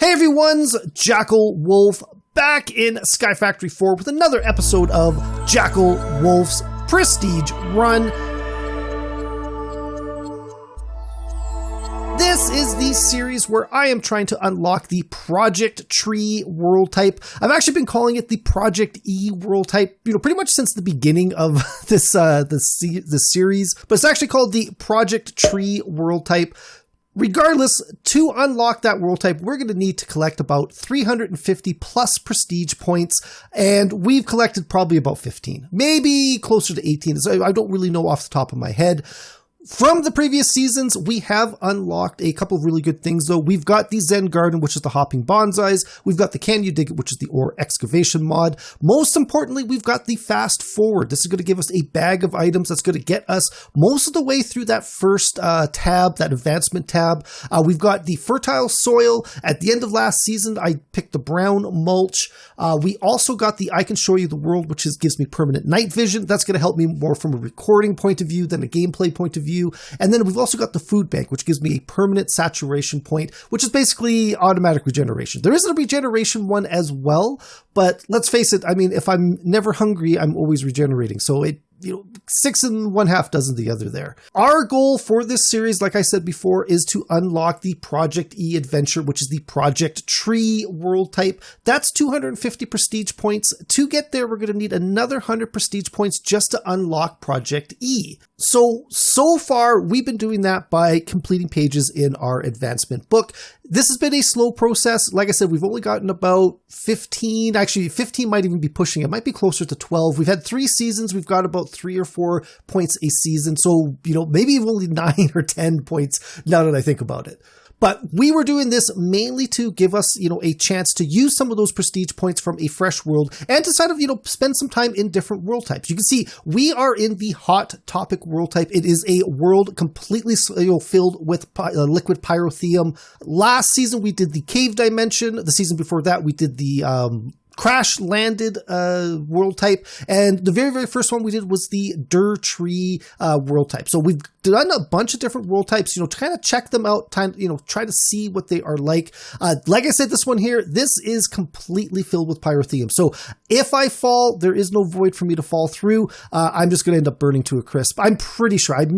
Hey everyone's Jackal Wolf back in Skyfactory 4 with another episode of Jackal Wolf's Prestige Run. This is the series where I am trying to unlock the Project Tree world type. I've actually been calling it the ProjectE world type, pretty much since the beginning of this series, but it's actually called the Project Tree world type. Regardless, to unlock that world type, we're going to need to collect about 350 plus prestige points, and we've collected probably about 15, maybe closer to 18. I don't really know off the top of my head. From the previous seasons, we have unlocked a couple of really good things, though. We've got the Zen Garden, which is the hopping bonsais. We've got the Can You Dig It, which is the ore excavation mod. Most importantly, we've got the Fast Forward. This is going to give us a bag of items that's going to get us most of the way through that first tab, that advancement tab. We've got the Fertile Soil. At the end of last season, I picked the Brown Mulch. We also got the I Can Show You the World, which gives me permanent night vision. That's going to help me more from a recording point of view than a gameplay point of view. And then we've also got the food bank, which gives me a permanent saturation point, which is basically automatic regeneration. There is a regeneration one as well, but let's face it, I mean, if I'm never hungry, I'm always regenerating. So 6 1/2 dozen the other there. Our goal for this series, like I said before, is to unlock the ProjectE adventure, which is the Project Tree world type. That's 250 prestige points. To get there, we're going to need another 100 prestige points just to unlock ProjectE. So far, we've been doing that by completing pages in our advancement book. This has been a slow process. Like I said, we've only gotten about 15. Actually, 15 might even be pushing. It might be closer to 12. We've had 3 seasons. We've got about 3 or 4 points a season. So, maybe only 9 or 10 points now that I think about it. But we were doing this mainly to give us, a chance to use some of those prestige points from a fresh world and to sort of, spend some time in different world types. You can see we are in the hot topic world type. It is a world completely filled with liquid pyrotheum. Last season, we did the cave dimension. The season before that, we did the crash landed world type, and the very, very first one we did was the Dur Tree world type. So we've done a bunch of different world types, to kind of check them out, try to see what they are like. Like I said, this one here, this is completely filled with pyrotheum. So if I fall, there is no void for me to fall through. I'm just going to end up burning to a crisp. I'm pretty sure I've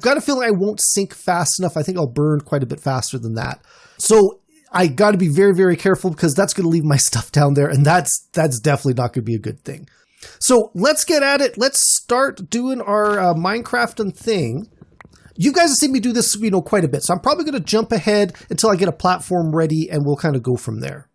got a feeling I won't sink fast enough. I think I'll burn quite a bit faster than that. So I got to be very, very careful because that's going to leave my stuff down there, and that's definitely not going to be a good thing. So let's get at it. Let's start doing our Minecrafting thing. You guys have seen me do this, quite a bit, so I'm probably going to jump ahead until I get a platform ready, and we'll kind of go from there.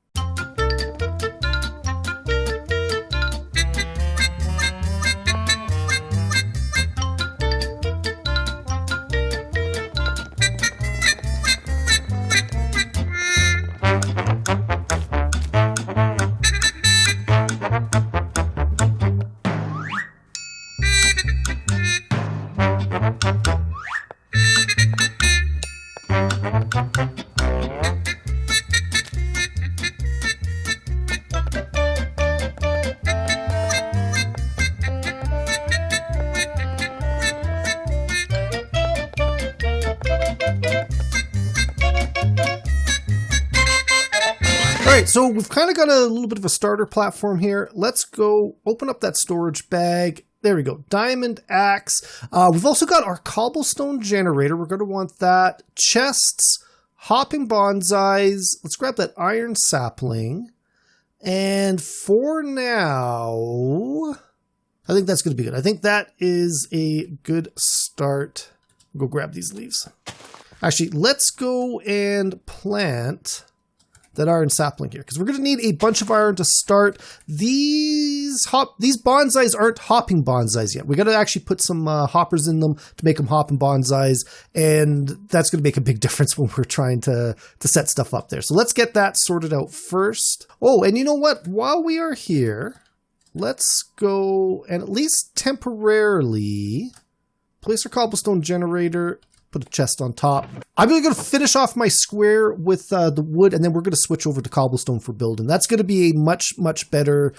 Alright, so we've kind of got a little bit of a starter platform here. Let's go open up that storage bag. There we go. Diamond axe. We've also got our cobblestone generator. We're going to want that. Chests, hopping bonsais. Let's grab that iron sapling. And for now, I think that's going to be good. I think that is a good start. I'll go grab these leaves. Actually, let's go and plant that iron sapling here, because we're going to need a bunch of iron to start. These bonsais aren't hopping bonsais yet. We got to actually put some hoppers in them to make them hopping bonsais, and that's going to make a big difference when we're trying to set stuff up there. So let's get that sorted out first. Oh, and you know what? While we are here, let's go and at least temporarily place our cobblestone generator, put a chest on top. I'm really going to finish off my square with the wood, and then we're going to switch over to cobblestone for building. That's going to be a much, much better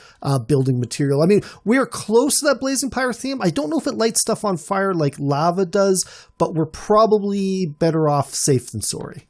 building material. I mean, we are close to that blazing pyrotheum. I don't know if it lights stuff on fire like lava does, but we're probably better off safe than sorry.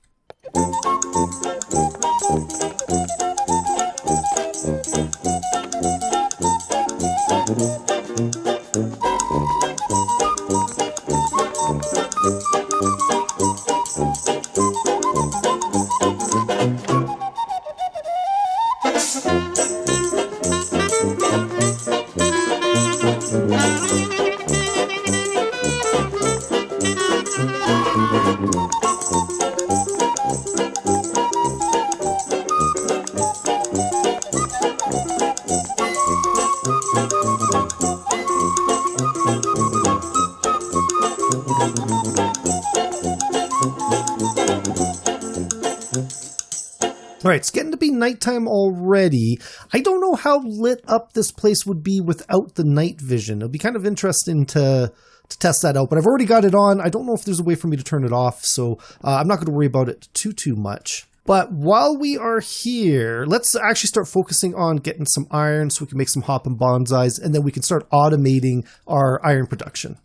All right, it's getting to be nighttime already. I don't know how lit up this place would be without the night vision. It'll be kind of interesting to test that out, but I've already got it on. I don't know if there's a way for me to turn it off, so I'm not going to worry about it too much. But while we are here, let's actually start focusing on getting some iron so we can make some hop and bonsais, and then we can start automating our iron production.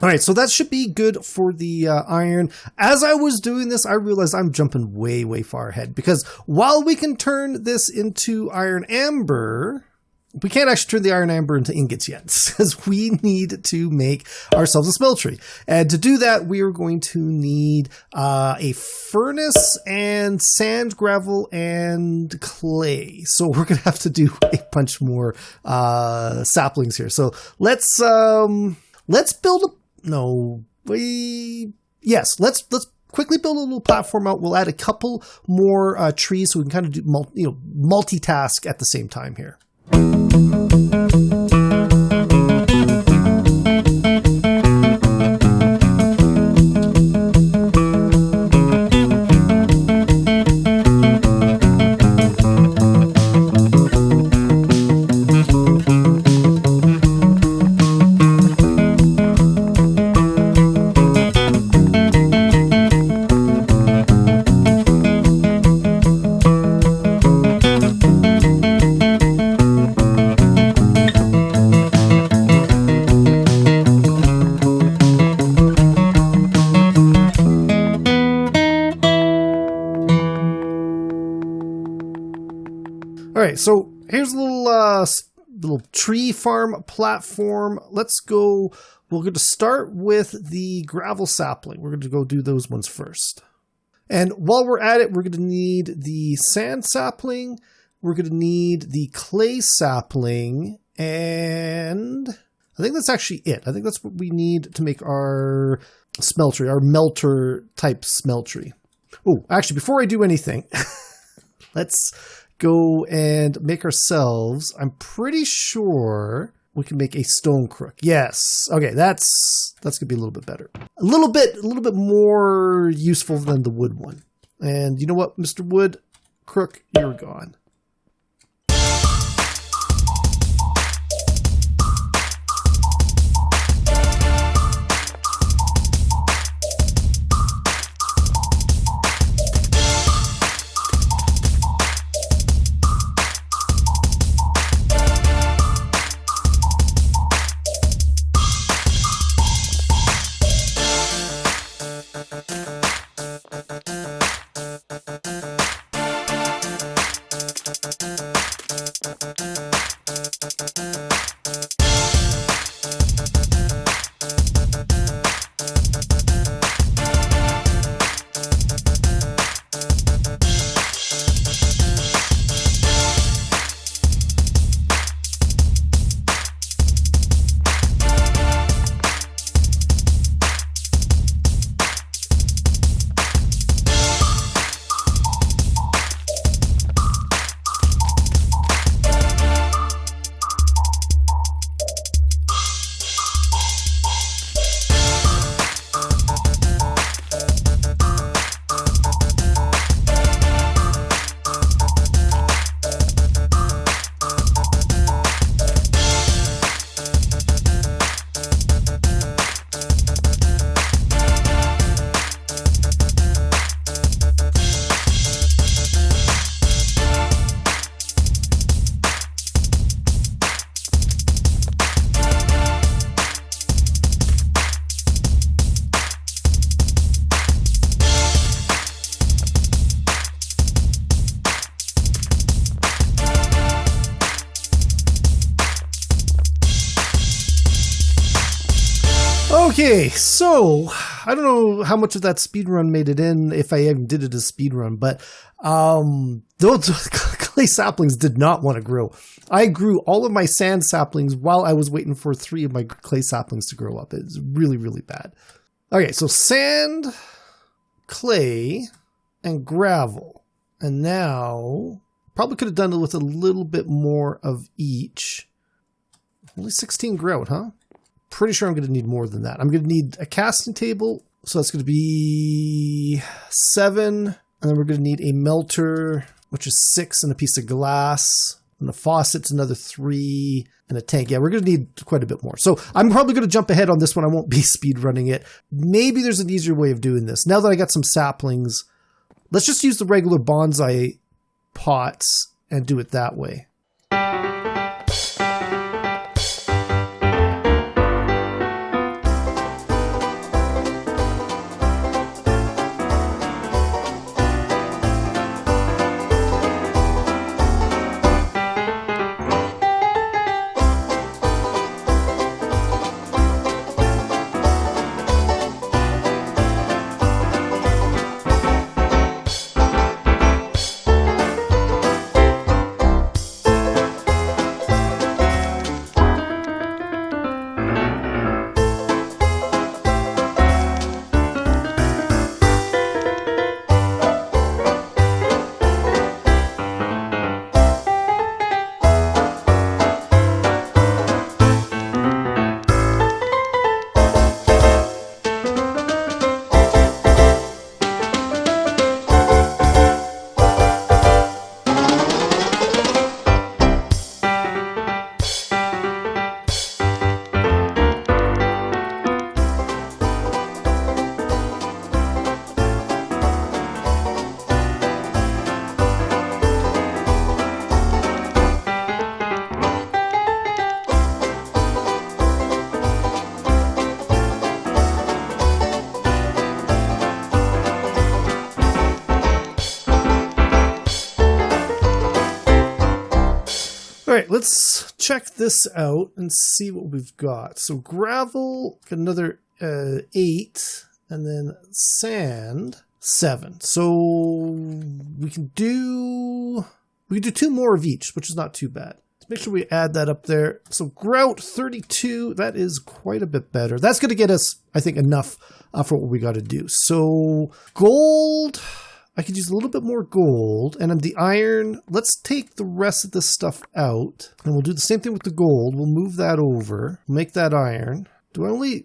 All right, so that should be good for the iron. As I was doing this, I realized I'm jumping way far ahead, because while we can turn this into iron amber, we can't actually turn the iron amber into ingots yet, because we need to make ourselves a smeltery. And to do that, we are going to need a furnace and sand, gravel, and clay. So we're going to have to do a bunch more saplings here. So let's build a let's quickly build a little platform out. We'll add a couple more trees so we can kind of do multitask at the same time here. All right, so here's a little tree farm platform. Let's go. We're going to start with the gravel sapling. We're going to go do those ones first. And while we're at it, we're going to need the sand sapling. We're going to need the clay sapling. And I think that's actually it. I think that's what we need to make our smeltery, our melter type smeltery. Oh, actually, before I do anything, let's go and make ourselves, I'm pretty sure we can make a stone crook. Yes. Okay, that's gonna be a little bit better. A little bit more useful than the wood one. And you know what, Mr. Wood Crook, you're gone. Okay, so I don't know how much of that speedrun made it in, if I even did it as speedrun, but those clay saplings did not want to grow. I grew all of my sand saplings while I was waiting for 3 of my clay saplings to grow up. It's really, really bad. Okay, so sand, clay, and gravel. And now, probably could have done it with a little bit more of each. Only 16 grout, huh? Pretty sure I'm going to need more than that. I'm going to need a casting table. So that's going to be 7. And then we're going to need a melter, which is 6, and a piece of glass. And a faucet's another 3, and a tank. Yeah, we're going to need quite a bit more. So I'm probably going to jump ahead on this one. I won't be speed running it. Maybe there's an easier way of doing this. Now that I got some saplings, let's just use the regular bonsai pots and do it that way. All right, let's check this out and see what we've got. So gravel, got another 8, and then sand, 7. So we can do 2 more of each, which is not too bad. Let's make sure we add that up there. So grout 32, that is quite a bit better. That's going to get us, I think, enough for what we got to do. So gold, I could use a little bit more gold, and the iron, let's take the rest of this stuff out, and we'll do the same thing with the gold. We'll move that over, make that iron. I've only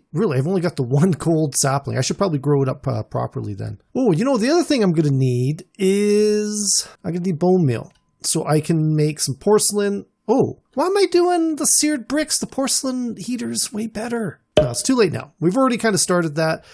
got the 1 gold sapling. I should probably grow it up properly then. Oh, you know, the other thing I'm going to need is, I'm going to need bone meal, so I can make some porcelain. Oh, why am I doing the seared bricks? The porcelain heater is way better. No, it's too late now. We've already kind of started that.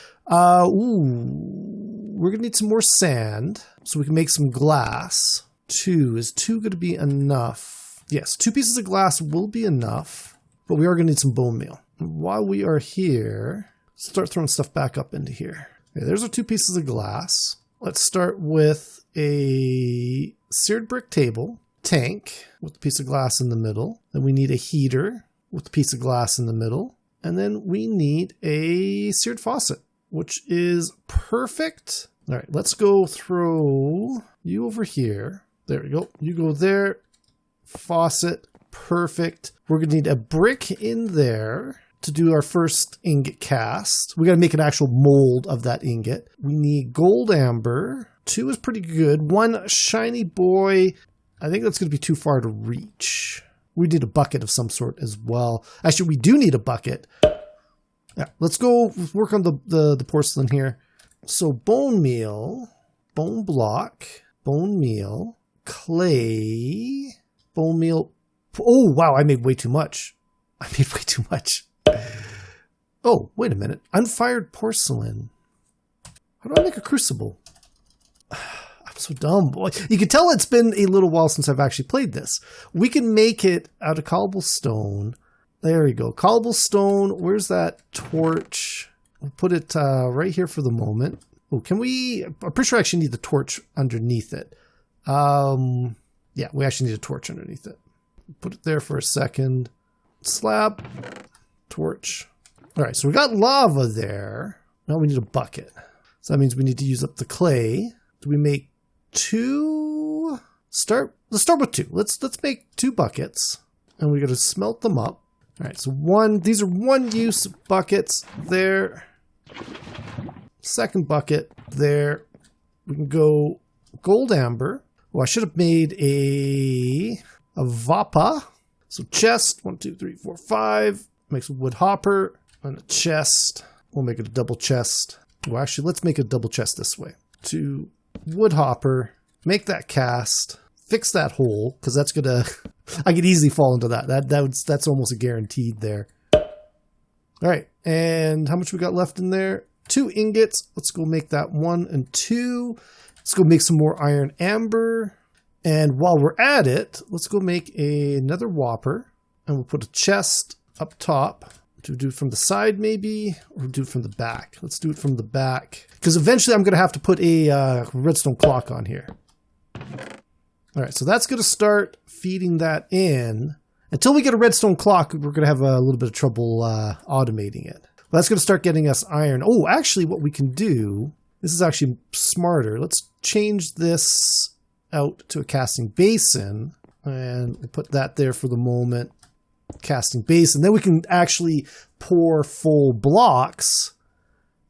We're going to need some more sand so we can make some glass. 2. Is 2 going to be enough? Yes, 2 pieces of glass will be enough, but we are going to need some bone meal. And while we are here, start throwing stuff back up into here. Okay, there's our 2 pieces of glass. Let's start with a seared brick table, tank with a piece of glass in the middle. Then we need a heater with a piece of glass in the middle. And then we need a seared faucet, which is perfect. All right, let's go throw you over here. There we go. You go there. Faucet. Perfect. We're going to need a brick in there to do our first ingot cast. We got to make an actual mold of that ingot. We need gold amber. 2 is pretty good. 1 shiny boy. I think that's going to be too far to reach. We need a bucket of some sort as well. Actually, we do need a bucket. Yeah, let's go work on the porcelain here. So bone meal, bone block, bone meal, clay, bone meal. Oh, wow, I made way too much. Oh, wait a minute. Unfired porcelain. How do I make a crucible? I'm so dumb. You can tell it's been a little while since I've actually played this. We can make it out of cobblestone. There we go. Cobblestone. Where's that torch? We'll put it right here for the moment. Oh, can we? I'm pretty sure I actually need the torch underneath it. Yeah, we actually need a torch underneath it. Put it there for a second. Slab. Torch. All right, so we got lava there. Now we need a bucket. So that means we need to use up the clay. Do we make 2? Let's start with 2. Let's make 2 buckets, and we got to smelt them up. All right, so these are 1-use buckets there. Second bucket there. We can go gold amber. Oh, I should have made a vapa. So chest, 1, 2, 3, 4, 5. Makes a wood hopper and a chest. We'll make it a double chest. Well, actually, let's make a double chest this way. 2 wood hopper. Make that cast. Fix that hole, because that's gonna. I could easily fall into that. That's almost a guaranteed there. All right, and how much we got left in there? 2 ingots. Let's go make that 1 and 2. Let's go make some more iron amber. And while we're at it, let's go make another whopper. And we'll put a chest up top. Do it from the side maybe, or do it from the back. Let's do it from the back. Because eventually I'm going to have to put a redstone clock on here. All right, so that's going to start feeding that in. Until we get a redstone clock, we're going to have a little bit of trouble automating it. But that's going to start getting us iron. Oh, actually what we can do, this is actually smarter. Let's change this out to a casting basin. And we'll put that there for the moment. Casting basin. Then we can actually pour full blocks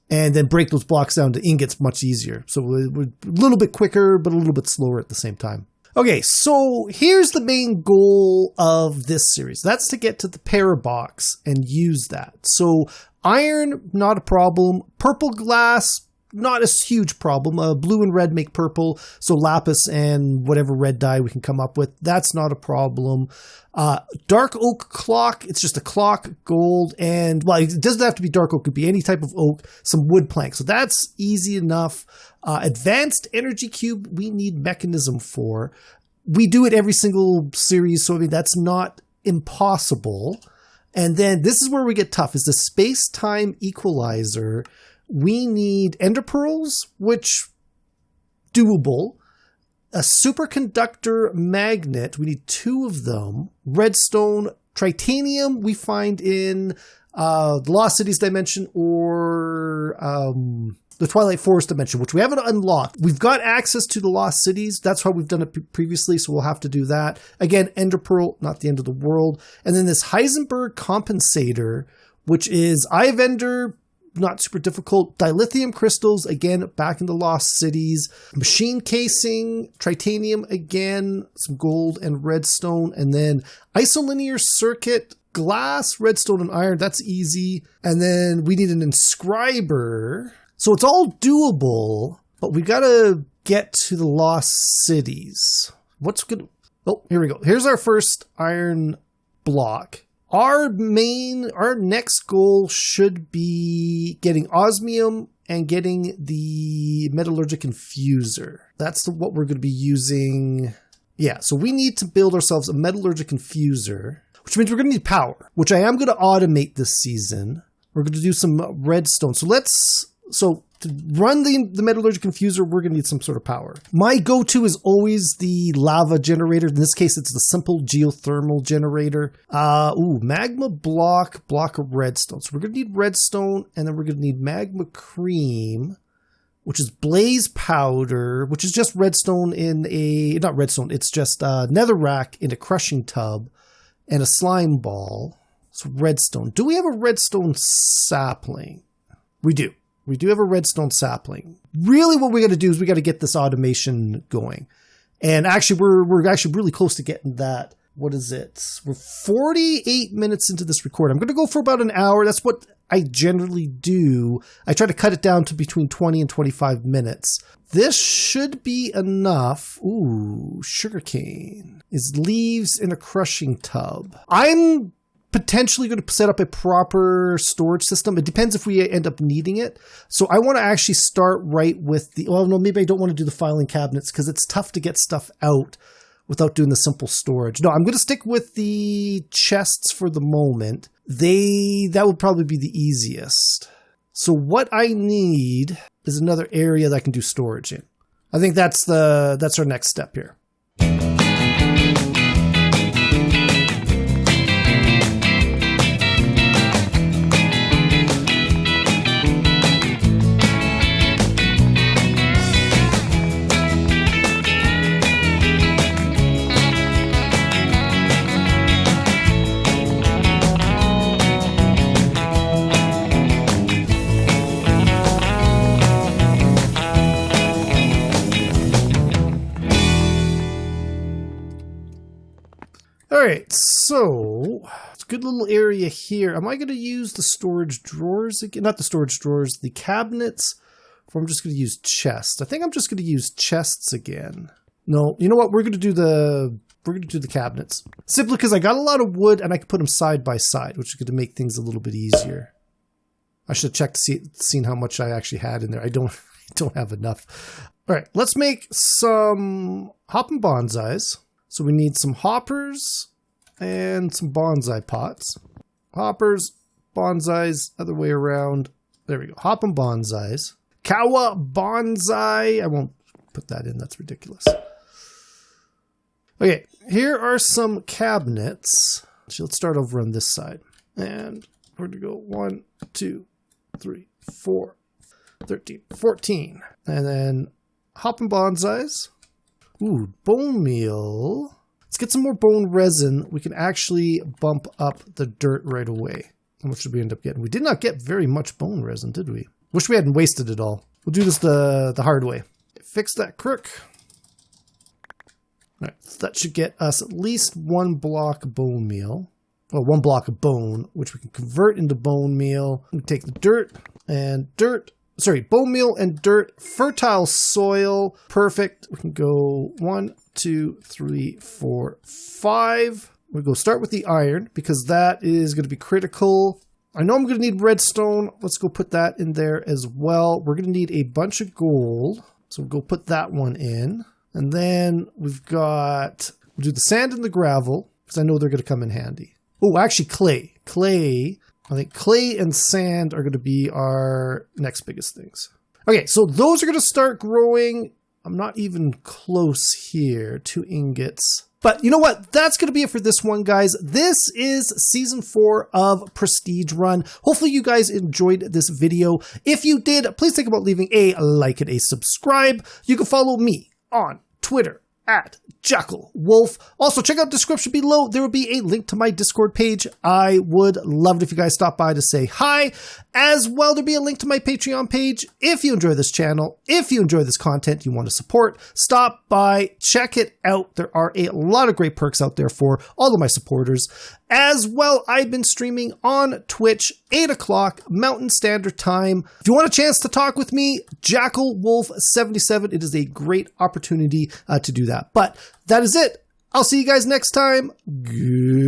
and then break those blocks down to ingots much easier. So we're a little bit quicker, but a little bit slower at the same time. Okay, so here's the main goal of this series. That's to get to the Parabox and use that. So iron, not a problem. Purple glass, not a huge problem. Blue and red make purple, so lapis and whatever red dye we can come up with, that's not a problem. Dark oak clock, it's just a clock, gold, and, well, it doesn't have to be dark oak, it could be any type of oak, some wood plank, so that's easy enough. Advanced energy cube, we need mechanism for. We do it every single series, so I mean, that's not impossible. And then this is where we get tough, is the space-time equalizer. We need ender pearls, which doable. A superconductor magnet, we need 2 of them. Redstone, titanium, we find in the Lost Cities dimension or the Twilight Forest dimension, which we haven't unlocked. We've got access to the Lost Cities. That's how we've done it previously, so we'll have to do that. Again, ender pearl, not the end of the world. And then this Heisenberg compensator, which is Eye of Ender, not super difficult. Dilithium crystals, again, back in the Lost Cities. Machine casing, titanium again, some gold and redstone. And then isolinear circuit, glass, redstone, and iron. That's easy. And then we need an inscriber. So it's all doable, but we got to get to the Lost Cities. What's good? Oh, here we go. Here's our first iron block. Our next goal should be getting osmium and getting the metallurgic infuser. That's what we're going to be using. Yeah, so we need to build ourselves a metallurgic infuser, which means we're going to need power, which I am going to automate this season. We're going to do some redstone. So to run the metallurgic infuser, we're going to need some sort of power. My go-to is always the lava generator. In this case, it's the simple geothermal generator. Magma block of redstone. So we're going to need redstone, and then we're going to need magma cream, which is blaze powder, which is just redstone not redstone, it's just netherrack in a crushing tub and a slime ball. So redstone. Do we have a redstone sapling? We do. We do have a redstone sapling. Really what we got to do is we got to get this automation going. And actually, we're actually really close to getting that. What is it? We're 48 minutes into this record. I'm going to go for about an hour. That's what I generally do. I try to cut it down to between 20 and 25 minutes. This should be enough. Ooh, sugarcane is leaves in a crushing tub. I'm potentially going to set up a proper storage system. It depends if we end up needing it. So I want to actually start right with maybe I don't want to do the filing cabinets because it's tough to get stuff out without doing the simple storage. No, I'm going to stick with the chests for the moment. That would probably be the easiest. So what I need is another area that I can do storage in. I think that's our next step here. All right, so it's a good little area here. Am I going to use the storage drawers again? Not the storage drawers, the cabinets. Or I'm just going to use chests. I think I'm just going to use chests again. No, you know what? We're going to do the cabinets simply because I got a lot of wood and I can put them side by side, which is going to make things a little bit easier. I should have checked to seen how much I actually had in there. I don't have enough. All right, let's make some hopping bonsais. So we need some hoppers and some bonsai pots. Hoppers, bonsais, other way around. There we go. Hopping bonsais. Kawa bonsai. I won't put that in. That's ridiculous. Okay, here are some cabinets. So let's start over on this side. And we're going to go 1, 2, 3, 4, 13, 14. And then hopping bonsais. Ooh, bone meal. Let's get some more bone resin. We can actually bump up the dirt right away. How much did we end up getting? We did not get very much bone resin, did we? Wish we hadn't wasted it all. We'll do this the hard way. Fix that crook. All right, so that should get us at least 1 block of bone meal. Well, 1 block of bone, which we can convert into bone meal. We take the dirt and dirt. Sorry, bone meal and dirt, fertile soil. Perfect. We can go 1, 2, 3, 4, 5. We'll go start with the iron because that is going to be critical. I know I'm going to need redstone. Let's go put that in there as well. We're going to need a bunch of gold. So we'll go put that one in. And then we'll do the sand and the gravel because I know they're going to come in handy. Oh, actually clay. I think clay and sand are going to be our next biggest things. Okay, so those are going to start growing. I'm not even close here. 2 ingots. But you know what? That's going to be it for this one, guys. This is Season 4 of Prestige Run. Hopefully you guys enjoyed this video. If you did, please think about leaving a like and a subscribe. You can follow me on Twitter at Jackal Wolf. Also, check out the description below. There will be a link to my Discord page. I would love it if you guys stop by to say hi. As well, there'll be a link to my Patreon page. If you enjoy this channel, if you enjoy this content you want to support, stop by, check it out. There are a lot of great perks out there for all of my supporters. As well, I've been streaming on Twitch, 8 o'clock Mountain Standard Time. If you want a chance to talk with me, Jackal Wolf 77, it is a great opportunity to do that. But that is it. I'll see you guys next time. Goodbye.